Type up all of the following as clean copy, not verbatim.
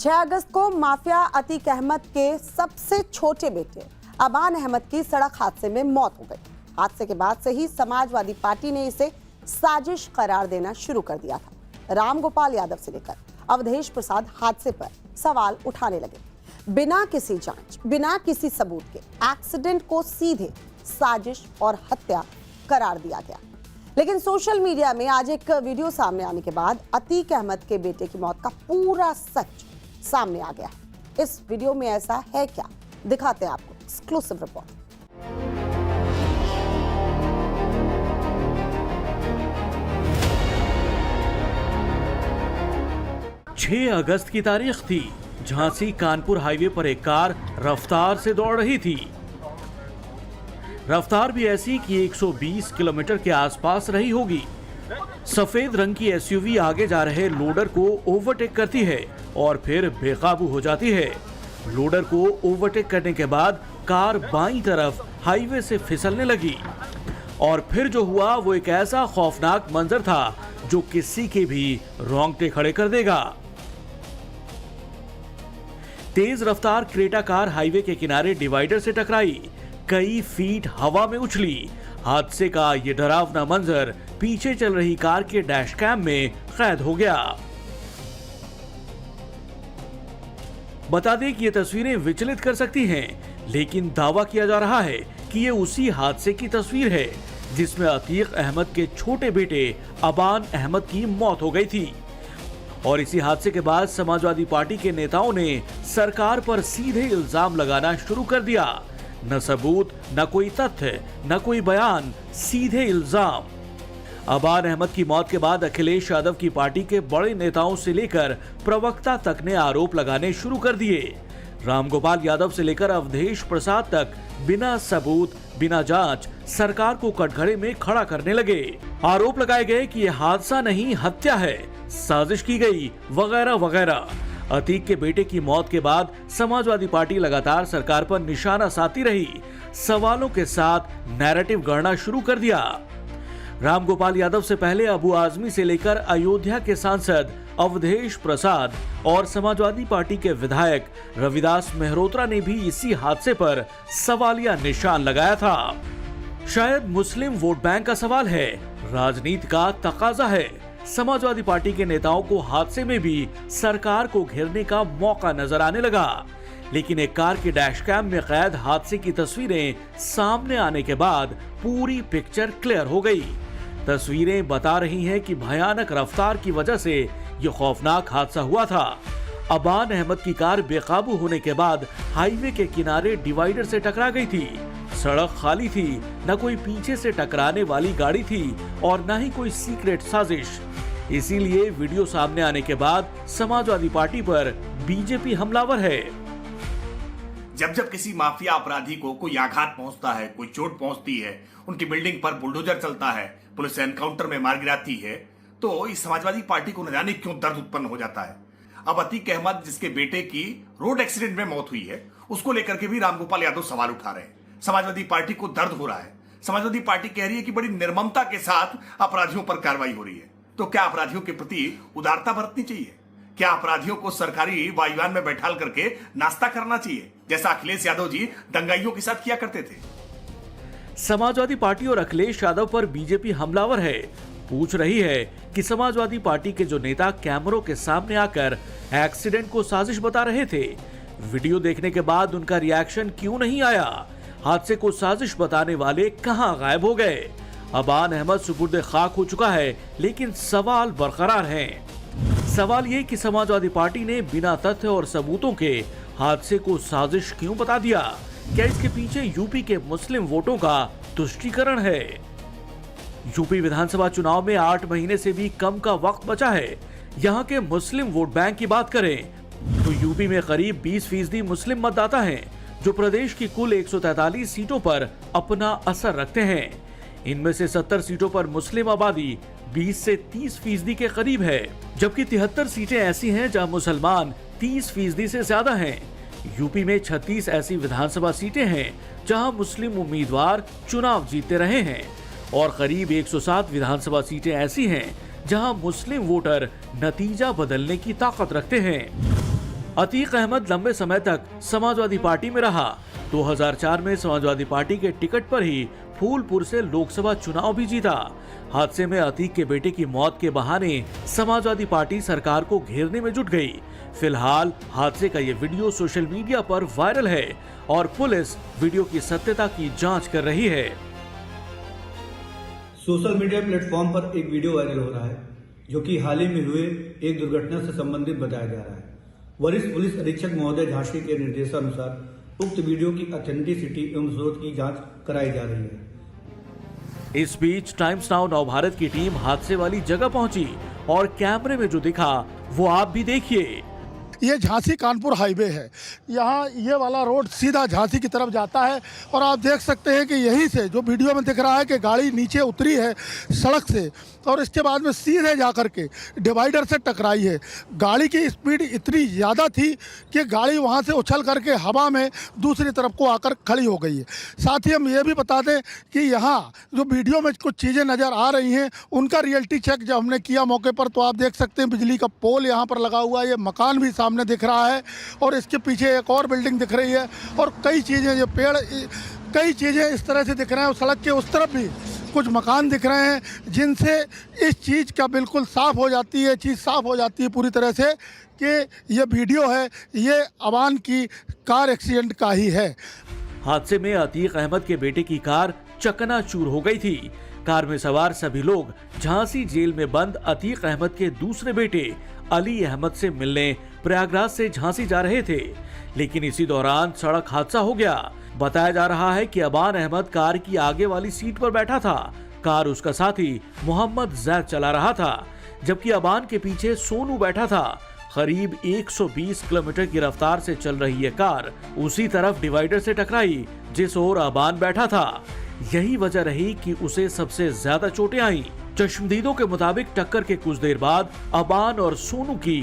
6 अगस्त को माफिया अतीक अहमद के सबसे छोटे बेटे अबान अहमद की सड़क हादसे में मौत हो गई। हादसे के बाद से ही समाजवादी पार्टी ने इसे साजिश करार देना शुरू कर दिया था। रामगोपाल यादव से लेकर अवधेश प्रसाद हादसे पर सवाल उठाने लगे। बिना किसी जांच, बिना किसी सबूत के एक्सीडेंट को सीधे साजिश और हत्या करार दिया गया। लेकिन सोशल मीडिया में आज एक वीडियो सामने आने के बाद अतीक अहमद के बेटे की मौत का पूरा सच सामने आ गया है। इस वीडियो में ऐसा है क्या, दिखाते हैं आपको एक्सक्लूसिव रिपोर्ट। अगस्त की तारीख थी। झांसी कानपुर हाईवे पर एक कार रफ्तार से दौड़ रही थी। रफ्तार भी ऐसी कि 120 किलोमीटर के आसपास रही होगी। सफेद रंग की एसयूवी आगे जा रहे लोडर को ओवरटेक करती है और फिर बेकाबू हो जाती है। लोडर को ओवरटेक करने के बाद कार बाईं तरफ हाईवे से फिसलने लगी और फिर जो हुआ वो एक ऐसा खौफनाक मंजर था जो किसी के भी रोंगटे खड़े कर देगा। तेज रफ्तार क्रेटा कार हाईवे के किनारे डिवाइडर से टकराई, कई फीट हवा में उछली। हादसे का ये डरावना मंजर पीछे चल रही कार के डैश कैम में कैद हो गया। बता दें कि ये तस्वीरें विचलित कर सकती हैं, लेकिन दावा किया जा रहा है कि ये उसी हादसे की तस्वीर है जिसमें अतीक अहमद के छोटे बेटे अबान अहमद की मौत हो गई थी। और इसी हादसे के बाद समाजवादी पार्टी के नेताओं ने सरकार पर सीधे इल्जाम लगाना शुरू कर दिया। न सबूत, न कोई तथ्य, न कोई बयान, सीधे इल्जाम। अबान अहमद की मौत के बाद अखिलेश यादव की पार्टी के बड़े नेताओं से लेकर प्रवक्ता तक ने आरोप लगाने शुरू कर दिए। रामगोपाल यादव से लेकर अवधेश प्रसाद तक बिना सबूत, बिना जांच सरकार को कटघरे में खड़ा करने लगे। आरोप लगाए गए कि यह हादसा नहीं, हत्या है, साजिश की गई, वगैरह वगैरह। अतीक के बेटे की मौत के बाद समाजवादी पार्टी लगातार सरकार पर निशाना साधती रही, सवालों के साथ नैरेटिव गढ़ना शुरू कर दिया। रामगोपाल यादव से पहले अबू आजमी से लेकर अयोध्या के सांसद अवधेश प्रसाद और समाजवादी पार्टी के विधायक रविदास मेहरोत्रा ने भी इसी हादसे पर सवालिया निशान लगाया था। शायद मुस्लिम वोट बैंक का सवाल है, राजनीति का तकाजा है। समाजवादी पार्टी के नेताओं को हादसे में भी सरकार को घेरने का मौका नजर आने लगा। लेकिन एक कार के डैश कैम में कैद हादसे की तस्वीरें सामने आने के बाद पूरी पिक्चर क्लियर हो गई। तस्वीरें बता रही हैं कि भयानक रफ्तार की वजह से यह खौफनाक हादसा हुआ था। अबान अहमद की कार बेकाबू होने के बाद हाईवे के किनारे डिवाइडर से टकरा गई थी। सड़क खाली थी, न कोई पीछे से टकराने वाली गाड़ी थी और न ही कोई सीक्रेट साजिश। इसीलिए वीडियो सामने आने के बाद समाजवादी पार्टी पर बीजेपी हमलावर है। जब जब किसी माफिया अपराधी को कोई आघात पहुंचता है, कोई चोट पहुंचती है, उनकी बिल्डिंग पर बुलडोजर चलता है, पुलिस एनकाउंटर में मार गिराती है, तो इस समाजवादी पार्टी को न जाने क्यों दर्द उत्पन्न हो जाता है। अब अतीक अहमद जिसके बेटे की रोड एक्सीडेंट में मौत हुई है, उसको लेकर के भी रामगोपाल यादव सवाल उठा रहे हैं। समाजवादी पार्टी को दर्द हो रहा है। समाजवादी पार्टी कह रही है कि बड़ी निर्ममता के साथ अपराधियों पर कार्रवाई हो रही है। तो क्या अपराधियों के प्रति उदारता बरतनी चाहिए? क्या अपराधियों को सरकारी वायुयान में बैठाल करके नाश्ता करना चाहिए, जैसा अखिलेश यादव जी दंगाइयों के साथ किया करते थे? समाजवादी पार्टी और अखिलेश यादव पर बीजेपी हमलावर है। पूछ रही है कि समाजवादी पार्टी के जो नेता कैमरों के सामने आकर एक्सीडेंट को साजिश बता रहे थे, वीडियो देखने के बाद उनका रिएक्शन क्यों नहीं आया? हादसे को साजिश बताने वाले कहां गायब हो गए? अबान अहमद सुपुर्द खाक हो चुका है, लेकिन सवाल बरकरार हैं। सवाल ये कि समाजवादी पार्टी ने बिना तथ्य और सबूतों के हादसे को साजिश क्यों बता दिया? क्या इसके पीछे यूपी के मुस्लिम वोटों का तुष्टीकरण है? यूपी विधानसभा चुनाव में 8 महीने से भी कम का वक्त बचा है। यहाँ के मुस्लिम वोट बैंक की बात करें तो यूपी में करीब 20% मुस्लिम मतदाता हैं, जो प्रदेश की कुल 143 सीटों पर अपना असर रखते हैं। इनमें से 70 सीटों पर मुस्लिम आबादी 20 से 30% के करीब है, जबकि 73 सीटें ऐसी हैं जहां मुसलमान 30% से ज्यादा हैं। यूपी में 36 ऐसी विधानसभा सीटें हैं जहां मुस्लिम उम्मीदवार चुनाव जीतते रहे हैं और करीब 107 विधानसभा सीटें ऐसी हैं जहां मुस्लिम वोटर नतीजा बदलने की ताकत रखते हैं। अतीक अहमद लंबे समय तक समाजवादी पार्टी में रहा। 2004 में समाजवादी पार्टी के टिकट पर ही फूलपुर से लोकसभा चुनाव भी जीता। हादसे में अतीक के बेटे की मौत के बहाने समाजवादी पार्टी सरकार को घेरने में जुट गई। फिलहाल हादसे का ये वीडियो सोशल मीडिया पर वायरल है और पुलिस वीडियो की सत्यता की जांच कर रही है। सोशल मीडिया प्लेटफॉर्म पर एक वीडियो वायरल हो रहा है जो कि हाल ही में हुए एक दुर्घटना से संबंधित बताया जा रहा है। वरिष्ठ पुलिस अधीक्षक महोदय झांसी के निर्देशानुसार उक्त वीडियो की ऑथेंटिसिटी एवं स्रोत की जांच कराई जा रही है। इस बीच टाइम्स नाउ नवभारत की टीम हादसे वाली जगह पहुंची और कैमरे में जो दिखा वो आप भी देखिए। ये झांसी कानपुर हाईवे है। यहाँ ये वाला रोड सीधा झांसी की तरफ जाता है और आप देख सकते हैं कि यहीं से जो वीडियो में दिख रहा है कि गाड़ी नीचे उतरी है सड़क से और इसके बाद में सीधे जाकर के डिवाइडर से टकराई है। गाड़ी की स्पीड इतनी ज़्यादा थी कि गाड़ी वहाँ से उछल करके हवा में दूसरी तरफ को आकर खड़ी हो गई है। साथ ही हम ये भी बता दें कि यहाँ जो वीडियो में कुछ चीज़ें नज़र आ रही हैं उनका रियलिटी चेक जब हमने किया मौके पर तो आप देख सकते हैं बिजली का पोल यहाँ पर लगा हुआ है, ये मकान भी सामने दिख रहा है और इसके पीछे एक और बिल्डिंग दिख रही है और कई चीज़ें ये पेड़ कई चीज़ें इस तरह से दिख रहे हैं और सड़क के उस तरफ भी कुछ मकान दिख रहे हैं जिनसे इस चीज़ का बिल्कुल साफ हो जाती है, चीज़ साफ हो जाती है पूरी तरह से कि ये वीडियो है ये अवान की कार एक्सीडेंट का ही है। हादसे में अतीक अहमद के बेटे की कार चकनाचूर हो गई थी। कार में सवार सभी लोग झांसी जेल में बंद अतीक अहमद के दूसरे बेटे अली अहमद से मिलने प्रयागराज से झांसी जा रहे थे, लेकिन इसी दौरान सड़क हादसा हो गया। बताया जा रहा है कि अबान अहमद कार की आगे वाली सीट पर बैठा था। कार उसका साथी मोहम्मद जैद चला रहा था, जबकि अबान के पीछे सोनू बैठा था। करीब 120 किलोमीटर की रफ्तार से चल रही ये कार उसी तरफ डिवाइडर से टकराई जिस ओर अबान बैठा था। यही वजह रही कि उसे सबसे ज्यादा चोटें आईं। चश्मदीदों के मुताबिक टक्कर के कुछ देर बाद अबान और सोनू की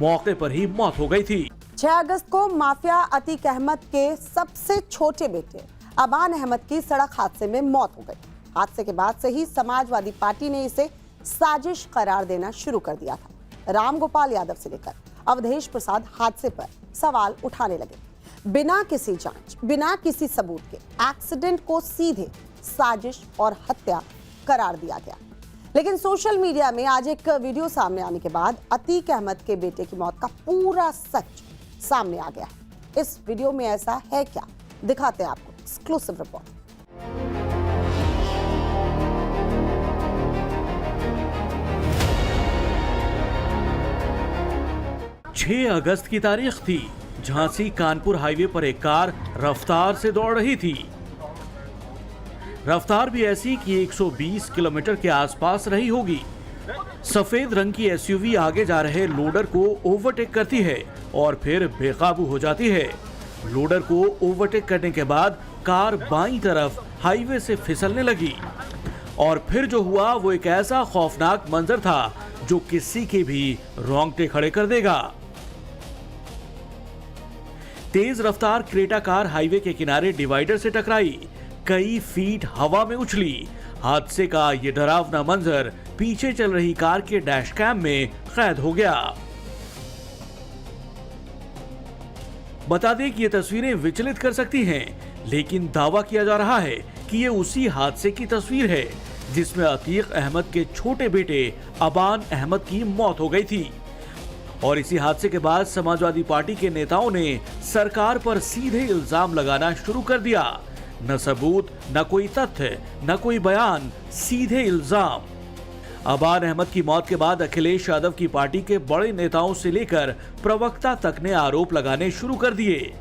मौके पर ही मौत हो गई थी। 6 अगस्त को माफिया अतीक अहमद के सबसे छोटे बेटे अबान अहमद की सड़क हादसे में मौत हो गई। हादसे के बाद से ही समाजवादी पार्टी ने इसे साजिश करार देना शुरू कर दिया था। रामगोपाल यादव से लेकर अवधेश प्रसाद हादसे पर सवाल उठाने लगे। बिना किसी जांच, बिना किसी सबूत के एक्सीडेंट को सीधे साजिश और हत्या करार दिया गया। लेकिन सोशल मीडिया में आज एक वीडियो सामने आने के बाद अतीक अहमद के बेटे की मौत का पूरा सच सामने आ गया है। इस वीडियो में ऐसा है क्या, दिखाते हैं आपको एक्सक्लूसिव रिपोर्ट। छह अगस्त की तारीख थी। झांसी कानपुर हाईवे पर एक कार रफ्तार से दौड़ रही थी। रफ्तार भी ऐसी कि 120 किलोमीटर के आसपास रही होगी। सफेद रंग की एसयूवी आगे जा रहे लोडर को ओवरटेक करती है और फिर बेकाबू हो जाती है। लोडर को ओवरटेक करने के बाद कार बाईं तरफ हाईवे से फिसलने लगी और फिर जो हुआ वो एक ऐसा खौफनाक मंजर था जो किसी के भी रोंगटे खड़े कर देगा। तेज रफ्तार क्रेटा कार हाईवे के किनारे डिवाइडर से टकराई, कई फीट हवा में उछली। हादसे का ये डरावना मंजर पीछे चल रही कार के डैश कैम में कैद हो गया। बता दें कि ये तस्वीरें विचलित कर सकती हैं, लेकिन दावा किया जा रहा है कि ये उसी हादसे की तस्वीर है जिसमें अतीक अहमद के छोटे बेटे अबान अहमद की मौत हो गई थी। और इसी हादसे के बाद समाजवादी पार्टी के नेताओं ने सरकार पर सीधे इल्जाम लगाना शुरू कर दिया। न सबूत, न कोई तथ्य, न कोई बयान, सीधे इल्जाम। अबान अहमद की मौत के बाद अखिलेश यादव की पार्टी के बड़े नेताओं से लेकर प्रवक्ता तक ने आरोप लगाने शुरू कर दिए।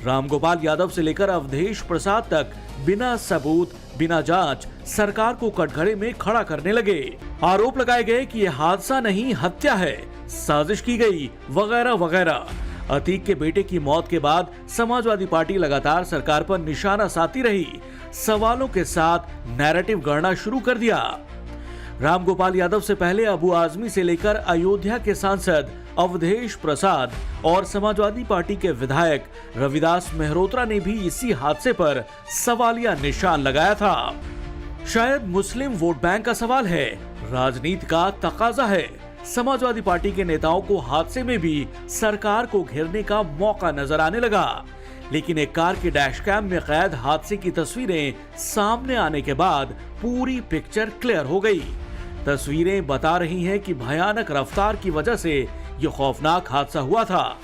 रामगोपाल यादव से लेकर अवधेश प्रसाद तक बिना सबूत, बिना जांच सरकार को कटघरे में खड़ा करने लगे। आरोप लगाए गए कि यह हादसा नहीं, हत्या है, साजिश की गई, वगैरह वगैरह। अतीक के बेटे की मौत के बाद समाजवादी पार्टी लगातार सरकार पर निशाना साधती रही, सवालों के साथ नैरेटिव गढ़ना शुरू कर दिया। रामगोपाल यादव से पहले अबू आजमी से लेकर अयोध्या के सांसद अवधेश प्रसाद और समाजवादी पार्टी के विधायक रविदास मेहरोत्रा ने भी इसी हादसे पर सवालिया निशान लगाया था। शायद मुस्लिम वोट बैंक का सवाल है, राजनीति का तकाजा है। समाजवादी पार्टी के नेताओं को हादसे में भी सरकार को घेरने का मौका नजर आने लगा। लेकिन एक कार के डैश कैम में कैद हादसे की तस्वीरें सामने आने के बाद पूरी पिक्चर क्लियर हो गई। तस्वीरें बता रही हैं कि भयानक रफ्तार की वजह से यह खौफनाक हादसा हुआ था।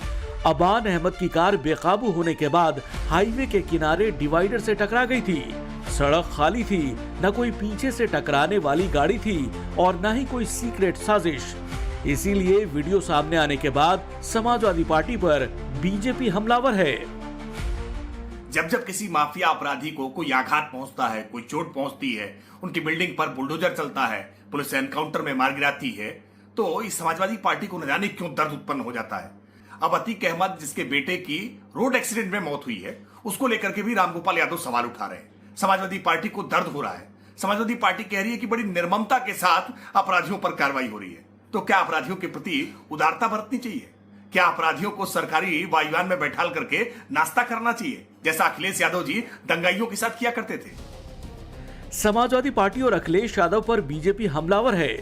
अबान अहमद की कार बेकाबू होने के बाद हाईवे के किनारे डिवाइडर से टकरा गई थी। सड़क खाली थी, न कोई पीछे से टकराने वाली गाड़ी थी और न ही कोई सीक्रेट साजिश। इसीलिए वीडियो सामने आने के बाद समाजवादी पार्टी पर बीजेपी हमलावर है। जब जब किसी माफिया अपराधी को कोई आघात पहुंचता है, कोई चोट पहुंचती है, उनकी बिल्डिंग पर बुलडोजर चलता है, पुलिस एनकाउंटर में मार गिराती है, तो इस समाजवादी पार्टी को न जाने क्यों दर्द उत्पन्न हो जाता है। अब अतीक अहमद, जिसके बेटे की रोड एक्सीडेंट में मौत हुई है, उसको लेकर के भी रामगोपाल यादव सवाल उठा रहे हैं। समाजवादी पार्टी को दर्द हो रहा है। समाजवादी पार्टी कह रही है कि बड़ी निर्ममता के साथ अपराधियों पर कार्रवाई हो रही है। तो क्या अपराधियों के प्रति उदारता बरतनी चाहिए? क्या अपराधियों को सरकारी वायुयान में बैठाल करके नाश्ता करना चाहिए, जैसा अखिलेश यादव जी दंगाइयों के साथ किया करते थे? समाजवादी पार्टी और अखिलेश यादव पर बीजेपी हमलावर है।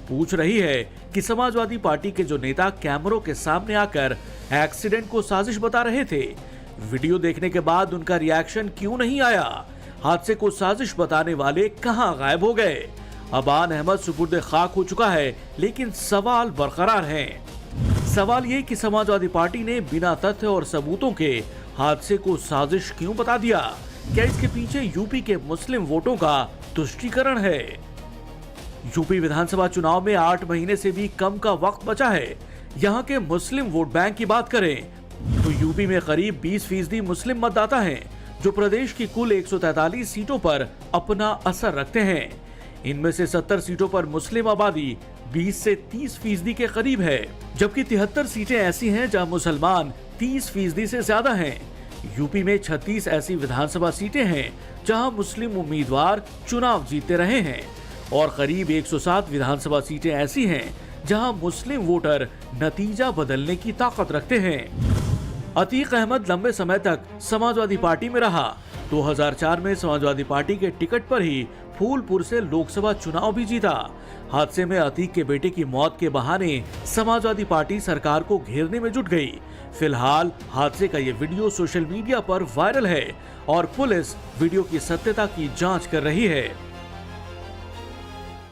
पूछ रही है कि समाजवादी पार्टी के जो नेता कैमरों के सामने आकर एक्सीडेंट को साजिश बता रहे थे, वीडियो देखने के बाद उनका रिएक्शन क्यों नहीं आया? हादसे को साजिश बताने वाले कहां गायब हो गए? अबान अहमद सुपुर्द खाक हो चुका है, लेकिन सवाल बरकरार हैं। सवाल ये कि समाजवादी पार्टी ने बिना तथ्य और सबूतों के हादसे को साजिश क्यों बता दिया? क्या इसके पीछे यूपी के मुस्लिम वोटों का तुष्टीकरण है? यूपी विधानसभा चुनाव में 8 महीने से भी कम का वक्त बचा है। यहाँ के मुस्लिम वोट बैंक की बात करें तो यूपी में करीब 20% मुस्लिम मतदाता हैं, जो प्रदेश की कुल 143 सीटों पर अपना असर रखते हैं। इनमें से 70 सीटों पर मुस्लिम आबादी 20 से 30% के करीब है, जबकि 73 सीटें ऐसी हैं जहां मुसलमान 30% से ज्यादा हैं। यूपी में 36 ऐसी विधानसभा सीटें हैं जहां मुस्लिम उम्मीदवार चुनाव जीतते रहे हैं और करीब 107 विधानसभा सीटें ऐसी हैं जहां मुस्लिम वोटर नतीजा बदलने की ताकत रखते हैं। अतीक अहमद लंबे समय तक समाजवादी पार्टी में रहा। 2004 में समाजवादी पार्टी के टिकट पर ही फूलपुर से लोकसभा चुनाव भी जीता। हादसे में अतीक के बेटे की मौत के बहाने समाजवादी पार्टी सरकार को घेरने में जुट गई। फिलहाल हादसे का ये वीडियो सोशल मीडिया पर वायरल है और पुलिस वीडियो की सत्यता की जांच कर रही है।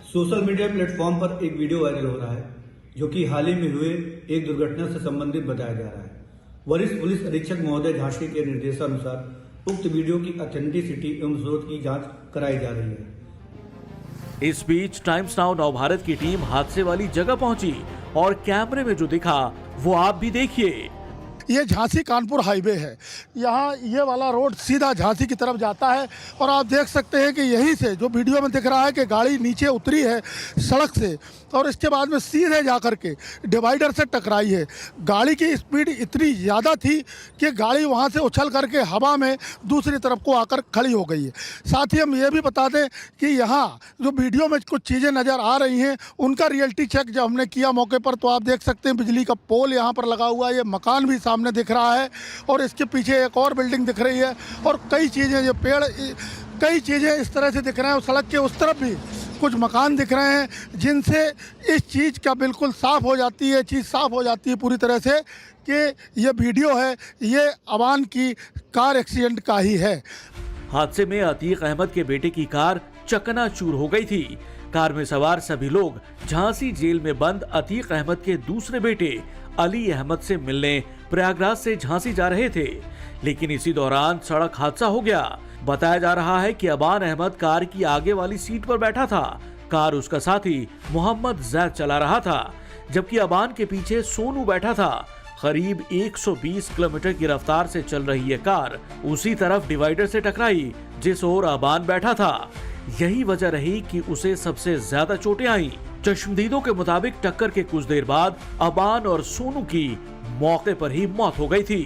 सोशल मीडिया प्लेटफॉर्म पर एक वीडियो वायरल हो रहा है, जो कि हाल ही में हुए एक दुर्घटना से संबंधित बताया जा रहा है। वरिष्ठ पुलिस अधीक्षक महोदय झांसी के निर्देशानुसार उक्त वीडियो की ऑथेंटिसिटी एवं स्रोत की जांच कराई जा रही है। इस बीच टाइम्स नाउ नवभारत की टीम हादसे वाली जगह पहुंची और कैमरे में जो दिखा वो आप भी देखिए। ये झांसी कानपुर हाईवे है। यहाँ ये वाला रोड सीधा झांसी की तरफ जाता है और आप देख सकते हैं कि यहीं से जो वीडियो में दिख रहा है कि गाड़ी नीचे उतरी है सड़क से और इसके बाद में सीधे जाकर के डिवाइडर से टकराई है। गाड़ी की स्पीड इतनी ज़्यादा थी कि गाड़ी वहाँ से उछल करके हवा में दूसरी तरफ को आकर खड़ी हो गई है। साथ ही हम ये भी बता दें कि यहाँ जो वीडियो में कुछ चीज़ें नज़र आ रही हैं उनका रियलिटी चेक जब हमने किया मौके पर, तो आप देख सकते हैं बिजली का पोल यहाँ पर लगा हुआ है, ये मकान भी सामने दिख रहा है और इसके पीछे एक और बिल्डिंग दिख रही है और कई चीज़ें, ये पेड़, कई चीज़ें इस तरह से दिख रहे हैं। सड़क के उस तरफ भी कुछ मकान दिख रहे हैं जिनसे इस चीज़ का बिल्कुल साफ हो जाती है, चीज़ साफ हो जाती है पूरी तरह से कि ये वीडियो है, ये अबान की कार एक्सीडेंट का ही है। हादसे में अतीक अहमद के बेटे की कार चकनाचूर हो गई थी। कार में सवार सभी लोग झांसी जेल में बंद अतीक अहमद के दूसरे बेटे अली अहमद से मिलने प्रयागराज से झांसी जा रहे थे, लेकिन इसी दौरान सड़क हादसा हो गया। बताया जा रहा है कि अबान अहमद कार की आगे वाली सीट पर बैठा था। कार उसका साथी मोहम्मद जैद चला रहा था, जबकि अबान के पीछे सोनू बैठा था। करीब 120 किलोमीटर की रफ्तार से चल रही ये कार उसी तरफ डिवाइडर से टकराई जिस ओर अबान बैठा था। यही वजह रही कि उसे सबसे ज्यादा चोटें आईं। चश्मदीदों के मुताबिक टक्कर के कुछ देर बाद अबान और सोनू की मौके पर ही मौत हो गई थी।